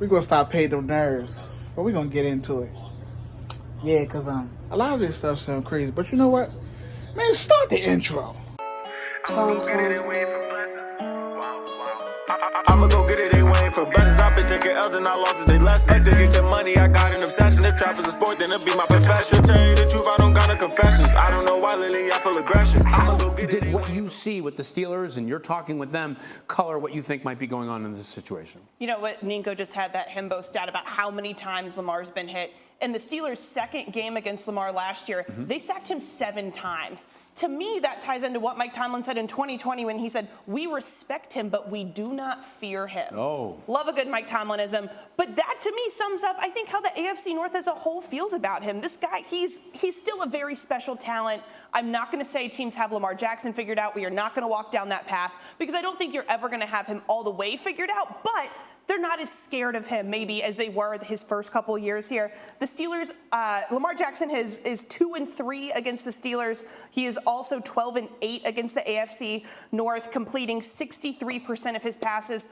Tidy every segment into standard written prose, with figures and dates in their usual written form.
We're going to stop paying them nerves. But we're going to get into it. Yeah, because a lot of this stuff sounds crazy. But you know what? Man, start the intro. I'ma go get it, they waiting for blessings. I've been taking L's and I losses, they lessons. To get the money, I got an obsession. If trap is a sport, then it'll be my profession. Tell you the truth, I don't got no confessions. I don't know why, Lily, I feel aggression. I'ma go get it. Did what you see with the Steelers and you're talking with them color what you think might be going on in this situation? You know what? Ninko just had that himbo stat about how many times Lamar's been hit. In the Steelers' second game against Lamar last year, they sacked him 7 times. To me, that ties into what Mike Tomlin said in 2020 when he said, we respect him, but we do not fear him. Oh. Love a good Mike Tomlinism. But that, to me, sums up, I think, how the AFC North as a whole feels about him. This guy, he's still a very special talent. I'm not going to say teams have Lamar Jackson figured out. We are not going to walk down that path because I don't think you're ever going to have him all the way figured out. But they're not as scared of him, maybe, as they were his first couple of years here. The Steelers, Lamar Jackson is 2-3 against the Steelers. He is also 12-8 against the AFC North, completing 63% of his passes.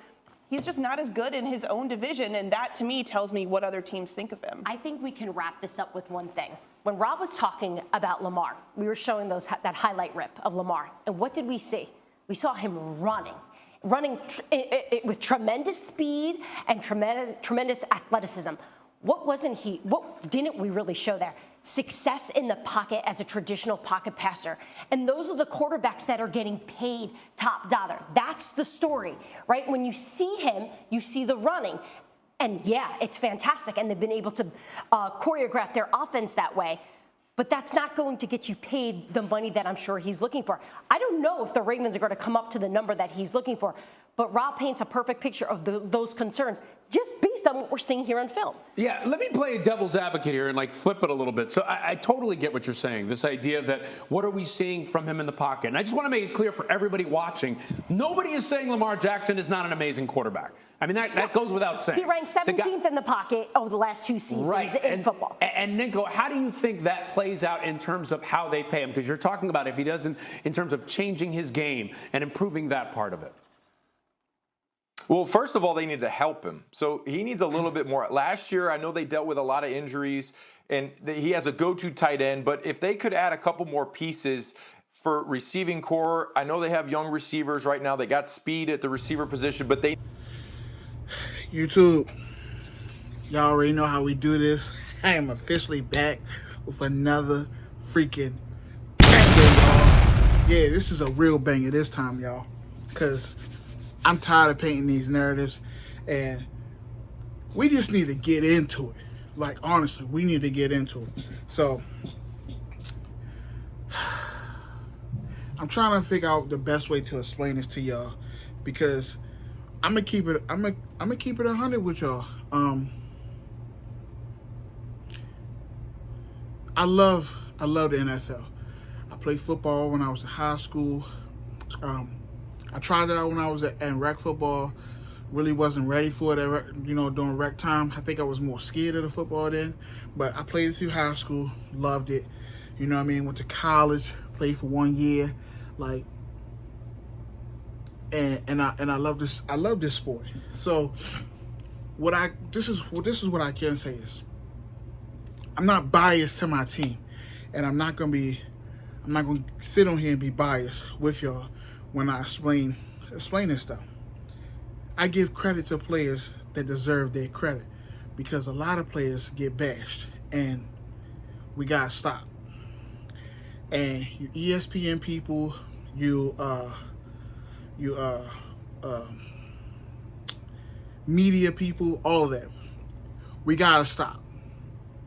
He's just not as good in his own division, and that, to me, tells me what other teams think of him. I think we can wrap this up with one thing. When Rob was talking about Lamar, we were showing that highlight rip of Lamar, and what did we see? We saw him running with tremendous speed and tremendous athleticism. What didn't we really show there? Success in the pocket as a traditional pocket passer. And those are the quarterbacks that are getting paid top dollar. That's the story, right? When you see him, you see the running. And yeah, it's fantastic. And they've been able to choreograph their offense that way. But that's not going to get you paid the money that I'm sure he's looking for. I don't know if the Ravens are going to come up to the number that he's looking for, but Rob paints a perfect picture of those concerns just based on what we're seeing here on film. Yeah, let me play devil's advocate here and flip it a little bit. So I totally get what you're saying, this idea that what are we seeing from him in the pocket? And I just want to make it clear for everybody watching, nobody is saying Lamar Jackson is not an amazing quarterback. I mean, that goes without saying. He ranked 17th in the pocket over the last 2 seasons in football. And Ninko, how do you think that plays out in terms of how they pay him? Because you're talking about if he doesn't, in terms of changing his game and improving that part of it. Well, first of all, they need to help him. So he needs a little bit more. Last year, I know they dealt with a lot of injuries, and he has a go-to tight end. But if they could add a couple more pieces for receiving core, I know they have young receivers right now. They got speed at the receiver position, but they... YouTube, y'all already know how we do this. I am officially back with another freaking banger, y'all. Yeah, this is a real banger this time, y'all. Because I'm tired of painting these narratives. And we just need to get into it. Like, honestly, we need to get into it. So, I'm trying to figure out the best way to explain this to y'all. Because I'm gonna keep it 100 with y'all. I love the NFL. I played football when I was in high school. I tried it out when I was in rec football. Really wasn't ready for it, during rec time. I think I was more scared of the football then. But I played it through high school, loved it. You know what I mean? Went to college, played for 1 year, And I love this. I love this sport. So this is what I can say is I'm not biased to my team, and I'm not gonna sit on here and be biased with y'all when I explain this stuff. I give credit to players that deserve their credit because a lot of players get bashed, and we gotta stop. And you ESPN people, media people, all of that. We gotta stop.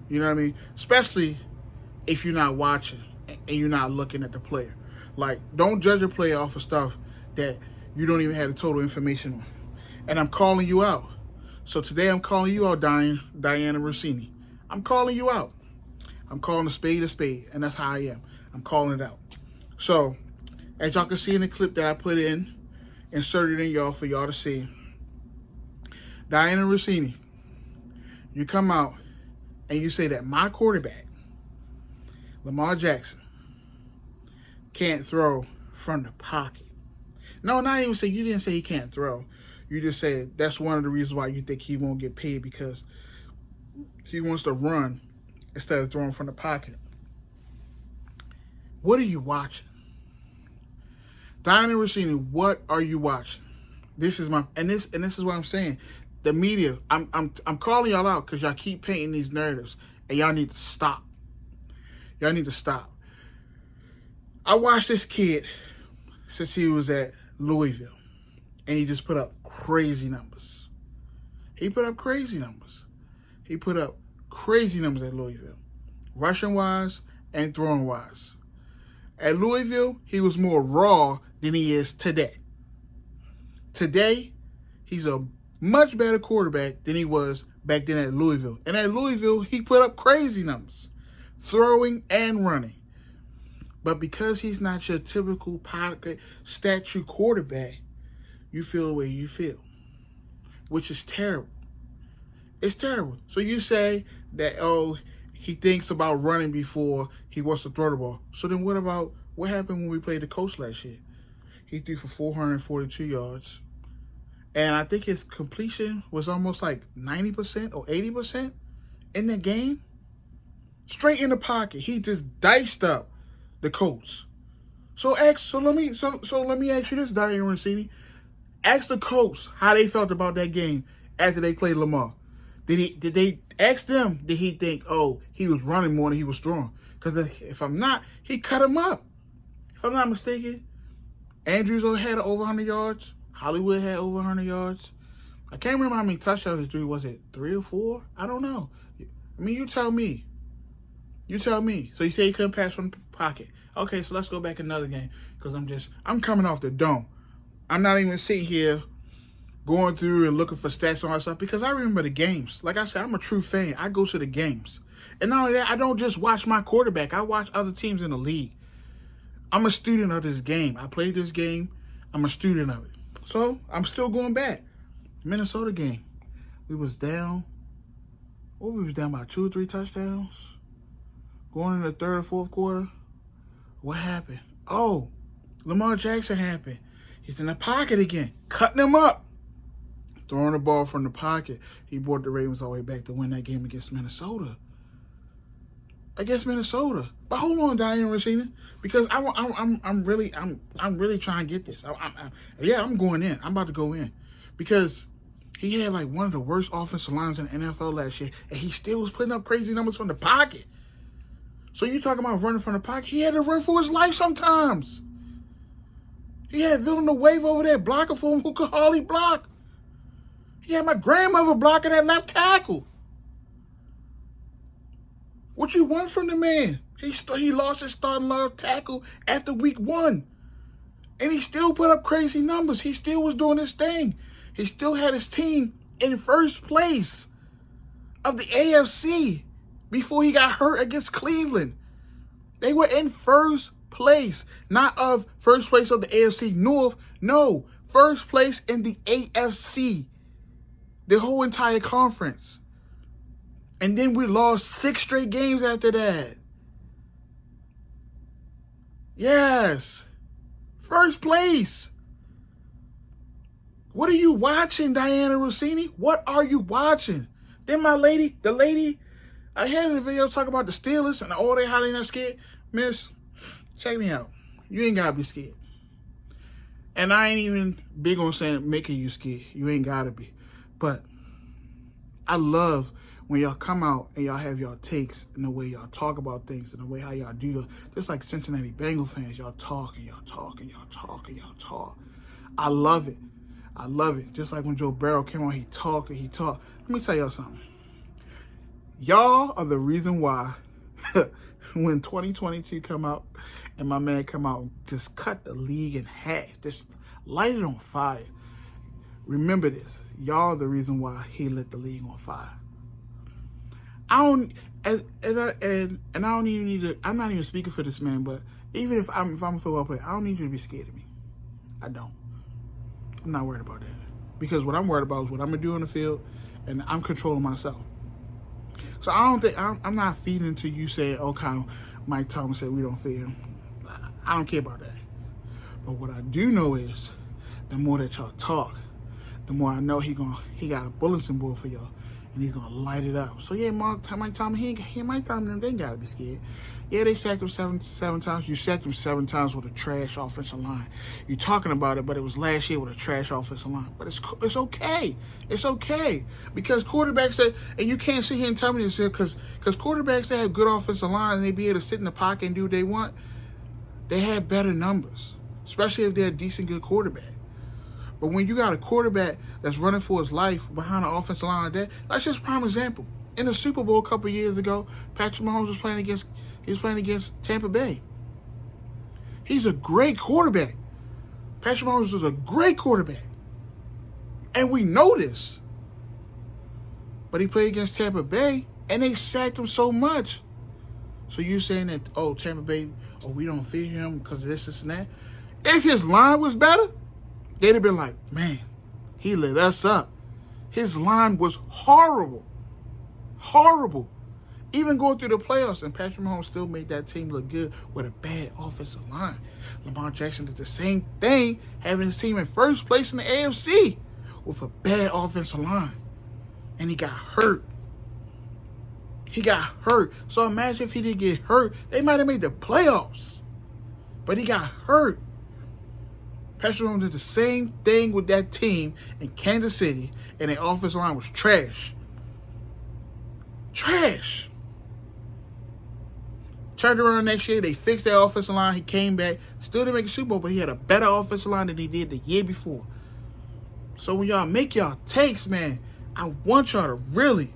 You know what I mean? Especially if you're not watching and you're not looking at the player. Don't judge a player off of stuff that you don't even have the total information on. And I'm calling you out. So today I'm calling you out, Diana Rossini. I'm calling you out. I'm calling a spade, and that's how I am. I'm calling it out. So, as y'all can see in the clip that I put inserted in y'all for y'all to see, Diana Rossini, you come out and you say that my quarterback, Lamar Jackson, can't throw from the pocket. No, not even say, you didn't say he can't throw. you just said that's one of the reasons why you think he won't get paid, because he wants to run instead of throwing from the pocket. What are you watching? Diana Rossini, what are you watching? This is my and this is what I'm saying. The media, I'm calling y'all out because y'all keep painting these narratives, and y'all need to stop. Y'all need to stop. I watched this kid since he was at Louisville, and he just put up crazy numbers. He put up crazy numbers. He put up crazy numbers at Louisville, rushing-wise and throwing-wise. At Louisville, he was more raw than he is today. Today, he's a much better quarterback than he was back then at Louisville. And at Louisville, he put up crazy numbers, throwing and running. But because he's not your typical pocket statue quarterback, you feel the way you feel, which is terrible. It's terrible. So you say that, oh, he thinks about running before he wants to throw the ball. So then what happened when we played the Colts last year? He threw for 442 yards. And I think his completion was almost like 90% or 80% in that game. Straight in the pocket. He just diced up the Colts. So let me ask you this, Diana Rossini. Ask the Colts how they felt about that game after they played Lamar. Did they ask them, did he think, oh, he was running more than he was throwing? Because if I'm not, he cut him up. If I'm not mistaken, Andrews had over 100 yards. Hollywood had over 100 yards. I can't remember how many touchdowns he threw. Was it 3 or 4? I don't know. I mean, you tell me. You tell me. So you say he couldn't pass from the pocket. Okay, so let's go back another game, because I'm coming off the dome. I'm not even sitting here going through and looking for stats and all that stuff, because I remember the games. Like I said, I'm a true fan. I go to the games. And not only that, I don't just watch my quarterback. I watch other teams in the league. I'm a student of this game. I played this game. I'm a student of it. So I'm still going back. Minnesota game. We was down. We was down by 2 or 3 touchdowns. Going in the third or fourth quarter. What happened? Oh, Lamar Jackson happened. He's in the pocket again, cutting him up, throwing the ball from the pocket. He brought the Ravens all the way back to win that game against Minnesota. But hold on, Diana Rossini, because I'm really trying to get this. I'm going in. I'm about to go in, because he had like one of the worst offensive lines in the NFL last year, and he still was putting up crazy numbers from the pocket. So you talking about running from the pocket? He had to run for his life sometimes. He had Villanueva over there blocking for him who could hardly block. He had my grandmother blocking that left tackle. What you want from the man? He lost his starting left tackle after week 1. And he still put up crazy numbers. He still was doing his thing. He still had his team in first place of the AFC before he got hurt against Cleveland. They were in first place, not of first place of the AFC North. No, first place in the AFC, the whole entire conference. And then we lost 6 straight games after that. Yes, first place. What are you watching, Diana Rossini? What are you watching? Then the lady, I had a video talking about the Steelers and all how they not scared. Miss, check me out. You ain't gotta be scared. And I ain't even big on saying making you scared. You ain't gotta be. But I love when y'all come out and y'all have y'all takes and the way y'all talk about things and the way how y'all do. Just like Cincinnati Bengal fans, y'all talk and y'all talk and y'all talk and y'all talk. I love it. I love it. Just like when Joe Burrow came on, he talked and he talked. Let me tell y'all something. Y'all are the reason why when 2022 come out and my man come out and just cut the league in half, just light it on fire. Remember this. Y'all are the reason why he lit the league on fire. I'm not even speaking for this man, but even if I'm a football player, I don't need you to be scared of me. I don't. I'm not worried about that. Because what I'm worried about is what I'm going to do on the field, and I'm controlling myself. So I'm not feeding into you saying, okay, Mike Thomas said we don't feed him. I don't care about that. But what I do know is the more that y'all talk, the more I know he got a bulletin board for y'all, and he's gonna light it up. So yeah, Mike Tomlin, Mike Tomlin, they gotta be scared. Yeah, they sacked him seven times. You sacked him 7 times with a trash offensive line. You're talking about it, but it was last year with a trash offensive line. But it's okay. It's okay. Because quarterbacks that, and you can't sit here and tell me this here, because quarterbacks that have good offensive line and they be able to sit in the pocket and do what they want, they have better numbers, especially if they're a decent, good quarterback. But when you got a quarterback that's running for his life behind an offensive line like that, that's just a prime example. In the Super Bowl a couple of years ago, Patrick Mahomes was playing against Tampa Bay. He's a great quarterback. Patrick Mahomes is a great quarterback. And we know this. But he played against Tampa Bay, and they sacked him so much. So you're saying that, oh, Tampa Bay, oh, we don't fear him because of this and that? If his line was better, they'd have been like, man, he lit us up. His line was horrible. Horrible. Even going through the playoffs, and Patrick Mahomes still made that team look good with a bad offensive line. Lamar Jackson did the same thing, having his team in first place in the AFC with a bad offensive line. And he got hurt. He got hurt. So imagine if he didn't get hurt, they might have made the playoffs. But he got hurt. Patrick Mahomes did the same thing with that team in Kansas City, and their offensive line was trash. Trash. Turned around next year, they fixed their offensive line. He came back, still didn't make a Super Bowl, but he had a better offensive line than he did the year before. So when y'all make y'all takes, man, I want y'all to really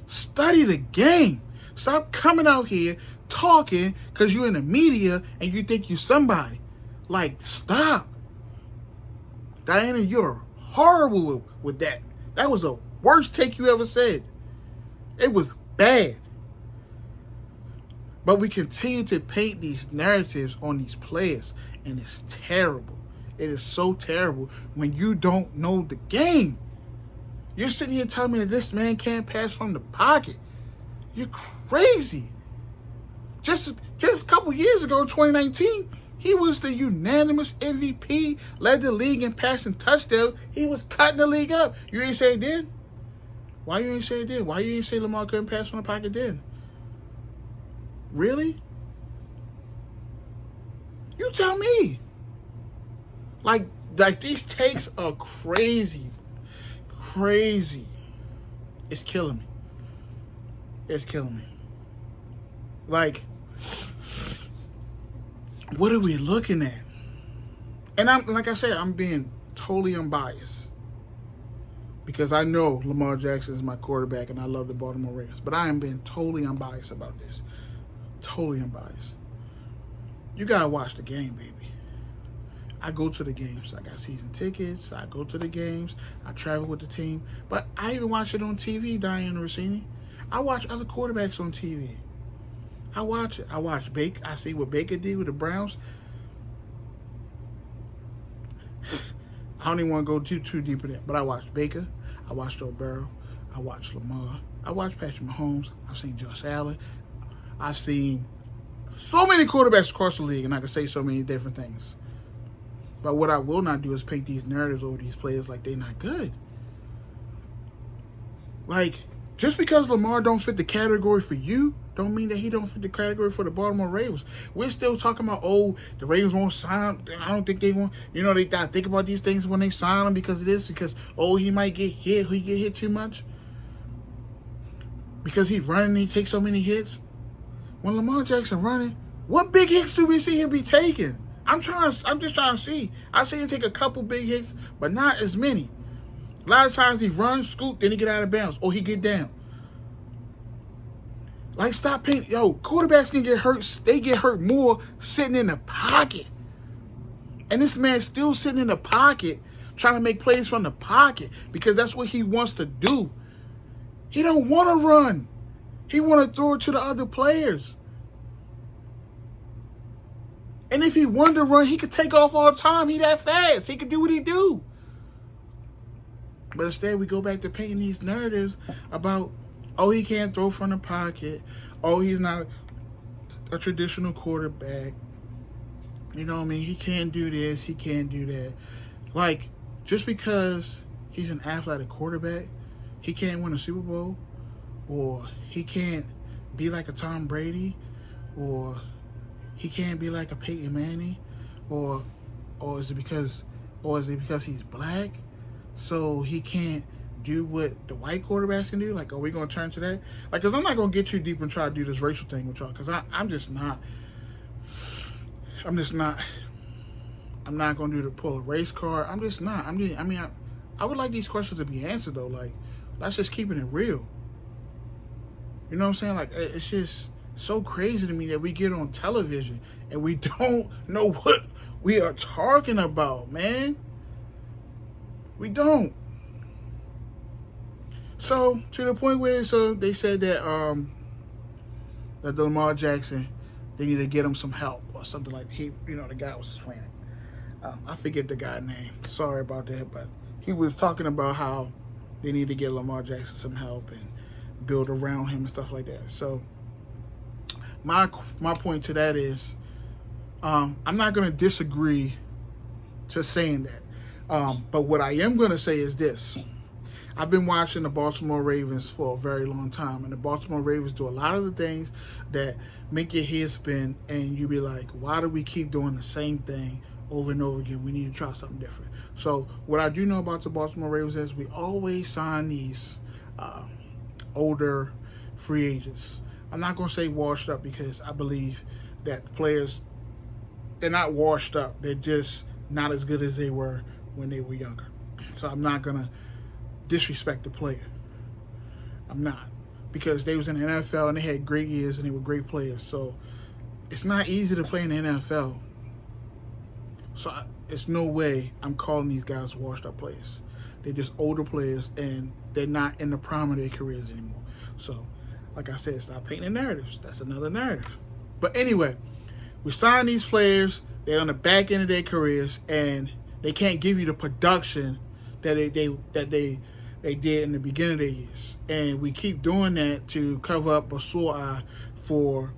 study the game. Stop coming out here talking because you're in the media and you think you're somebody. Like, stop. Diana, you're horrible with that. That was the worst take you ever said. It was bad. But we continue to paint these narratives on these players, and it's terrible. It is so terrible when you don't know the game. You're sitting here telling me that this man can't pass from the pocket. You're crazy. Just a couple years ago, in 2019, he was the unanimous MVP, led the league in passing touchdowns. He was cutting the league up. You ain't say it then? Why you ain't say it then? Why you ain't say Lamar couldn't pass from the pocket then? Really? You tell me. Like these takes are crazy. Crazy. It's killing me. It's killing me. Like, what are we looking at? And I'm being totally unbiased. Because I know Lamar Jackson is my quarterback and I love the Baltimore Ravens. But I am being totally unbiased about this. Totally unbiased. You gotta watch the game, baby. I go to the games. I got season tickets. I go to the games. I travel with the team. But I even watch it on TV, Diana Rossini. I watch other quarterbacks on TV. I watch it. I watch Baker. I see what Baker did with the Browns. I don't even want to go too deep in that. But I watched Baker. I watched Joe Burrow. I watched Lamar. I watched Patrick Mahomes. I've seen Josh Allen. I've seen so many quarterbacks across the league, and I can say so many different things. But what I will not do is paint these narratives over these players like they're not good. Like, just because Lamar don't fit the category for you, don't mean that he don't fit the category for the Baltimore Ravens. We're still talking about, oh, the Ravens won't sign him. I don't think they won't. You know, they gotta think about these things when they sign him because of this, because, oh, he might get hit. He get hit too much. Because he running and he takes so many hits. When Lamar Jackson running, what big hits do we see him be taking? I'm just trying to see. I see him take a couple big hits, but not as many. A lot of times he runs, scoot, then he get out of bounds, or he get down. Like, stop painting. Yo, quarterbacks can get hurt. They get hurt more sitting in the pocket. And this man's still sitting in the pocket trying to make plays from the pocket because that's what he wants to do. He don't want to run. He want to throw it to the other players. And if he wanted to run, he could take off all the time. He that fast. He could do what he do. But instead, we go back to painting these narratives about, oh, he can't throw from the pocket. Oh, he's not a traditional quarterback. You know what I mean? He can't do this. He can't do that. Like, just because he's an athletic quarterback. He can't win a Super Bowl, or he can't be like a Tom Brady, or he can't be like a Peyton Manning, or is it because he's black, so he can't do what the white quarterbacks can do? Like, are we gonna turn to that? Like, cause I'm not gonna get too deep and try to do this racial thing with y'all, cause I'm not gonna pull a race card. I'm just not. I would like these questions to be answered though. Like, let's just keep it real. You know what I'm saying? Like, it's just so crazy to me that we get on television and we don't know what we are talking about, man. We don't. So, to the point where they said that that Lamar Jackson, they need to get him some help or something like the guy was explaining. I forget the guy's name. Sorry about that, but he was talking about how they need to get Lamar Jackson some help and build around him and stuff like that. So my point to that is, I'm not going to disagree to saying that. But what I am going to say is this. I've been watching the Baltimore Ravens for a very long time, and the Baltimore Ravens do a lot of the things that make your head spin, and you be like, why do we keep doing the same thing over and over again? We need to try something different. So what I do know about the Baltimore Ravens is we always sign these older free agents. I'm not going to say washed up, because I believe that the players, they're not washed up. They're just not as good as they were when they were younger. So I'm not going to disrespect the player. I'm not. Because they was in the NFL and they had great years and they were great players. So it's not easy to play in the NFL. So it's no way I'm calling these guys washed up players. They're just older players and they're not in the prime of their careers anymore. So, like I said, stop painting narratives. That's another narrative. But anyway, we sign these players. They're on the back end of their careers and they can't give you the production that they did in the beginning of their years. And we keep doing that to cover up a sore eye for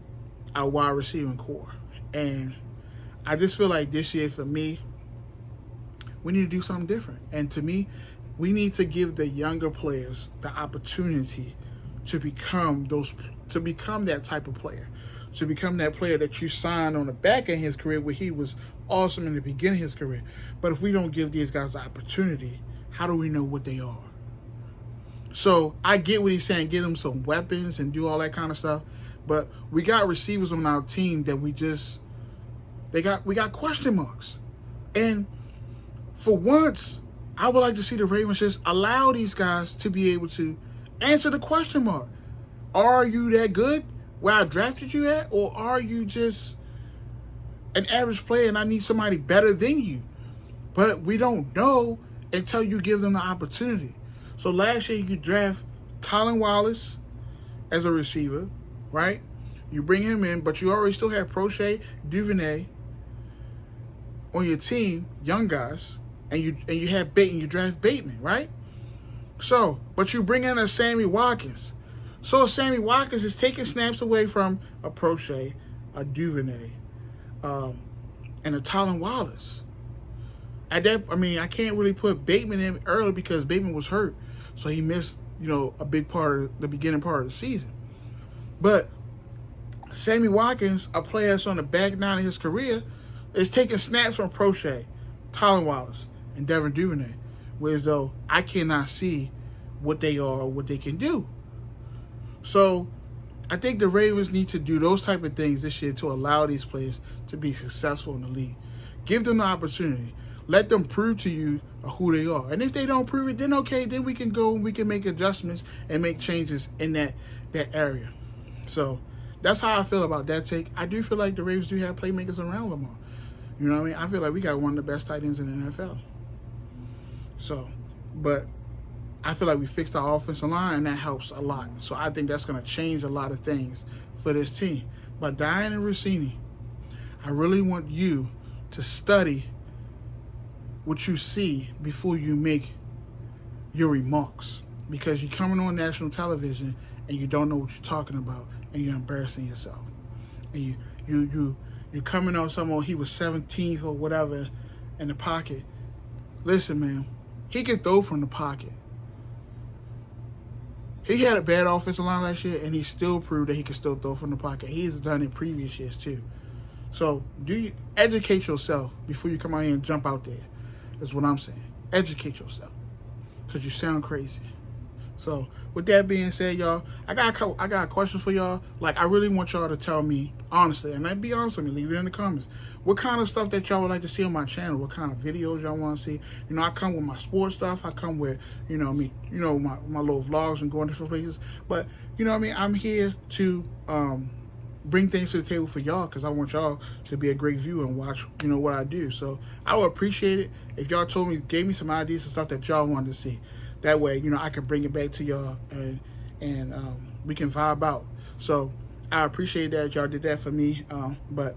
our wide receiving core. And I just feel like this year for me, we need to do something different. And to me, we need to give the younger players the opportunity to become that type of player. To become that player that you signed on the back end of his career where he was awesome in the beginning of his career. But if we don't give these guys the opportunity, how do we know what they are? So I get what he's saying, get them some weapons and do all that kind of stuff. But we got receivers on our team that we got question marks. And for once, I would like to see the Ravens just allow these guys to be able to answer the question mark. Are you that good where I drafted you at? Or are you just an average player and I need somebody better than you? But we don't know until you give them the opportunity. So last year you draft Tylan Wallace as a receiver, right? You bring him in, but you already still have Prochet, Duvernay on your team, young guys, and you have Bateman, you draft Bateman, right? So, but you bring in a Sammy Watkins. So Sammy Watkins is taking snaps away from a Prochet, a Duvernay, and a Tylan Wallace. I can't really put Bateman in early because Bateman was hurt. So he missed, a big part of the beginning part of the season. But Sammy Watkins, a player that's on the back nine of his career, is taking snaps from Prochet, Tylan Wallace, and Devin Duvernay. Whereas though I cannot see what they are or what they can do. So I think the Ravens need to do those type of things this year to allow these players to be successful in the league. Give them the opportunity. Let them prove to you who they are. And if they don't prove it, then okay, then we can go and we can make adjustments and make changes in that area. So that's how I feel about that take. I do feel like the Ravens do have playmakers around Lamar. You know what I mean? I feel like we got one of the best tight ends in the NFL. So, but I feel like we fixed our offensive line, and that helps a lot. So I think that's going to change a lot of things for this team. But Diane and Rossini, I really want you to study what you see before you make your remarks, because you're coming on national television and you don't know what you're talking about and you're embarrassing yourself. And you're coming on someone, he was 17th or whatever in the pocket. Listen, man, He can throw from the pocket. He had a bad offensive line last year, and he still proved that he can still throw from the pocket. He's done it previous years too. So educate yourself before you come out here and jump out there. Is what I'm saying. Educate yourself, because you sound crazy. So with that being said, y'all, I got a question for y'all. Like, I really want y'all to tell me honestly, and be honest with me. Leave it in the comments. What kind of stuff that y'all would like to see on my channel? What kind of videos y'all want to see? You know, I come with my sports stuff. I come with, you know, my little vlogs and going different places. But you know what I mean? I'm here to bring things to the table for y'all, because I want y'all to be a great viewer and watch, you know, what I do. So I would appreciate it if y'all gave me some ideas and stuff that y'all wanted to see. That way, you know, I can bring it back to y'all and we can vibe out. So I appreciate that y'all did that for me. But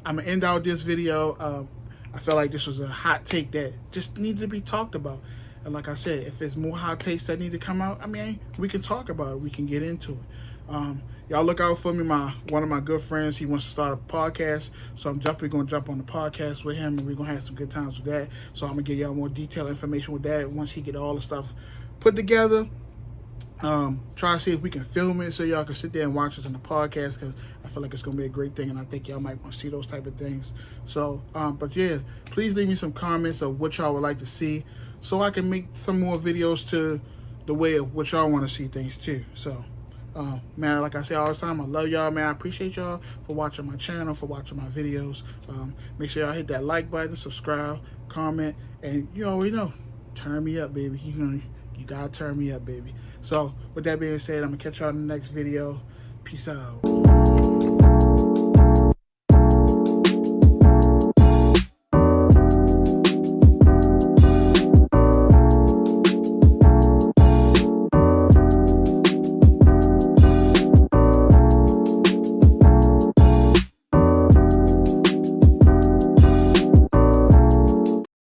I'm gonna end out this video. I felt like this was a hot take that just needed to be talked about. And like I said, if there's more hot takes that need to come out, I mean, we can talk about it. We can get into it. Y'all look out for me. One of my good friends, he wants to start a podcast, so I'm definitely going to jump on the podcast with him, and we're going to have some good times with that. So I'm going to give y'all more detailed information with that once he get all the stuff put together. Try to see if we can film it so y'all can sit there and watch us on the podcast, because I feel like it's going to be a great thing, and I think y'all might want to see those type of things. So, but yeah, please leave me some comments of what y'all would like to see, so I can make some more videos to the way of what y'all want to see things too. So, man, like I say all the time, I love y'all, man. I appreciate y'all for watching my channel, for watching my videos. Make sure y'all hit that like button, subscribe, comment, and you already know, turn me up, baby. You gotta turn me up, baby. So, with that being said, I'm gonna catch y'all in the next video. Peace out.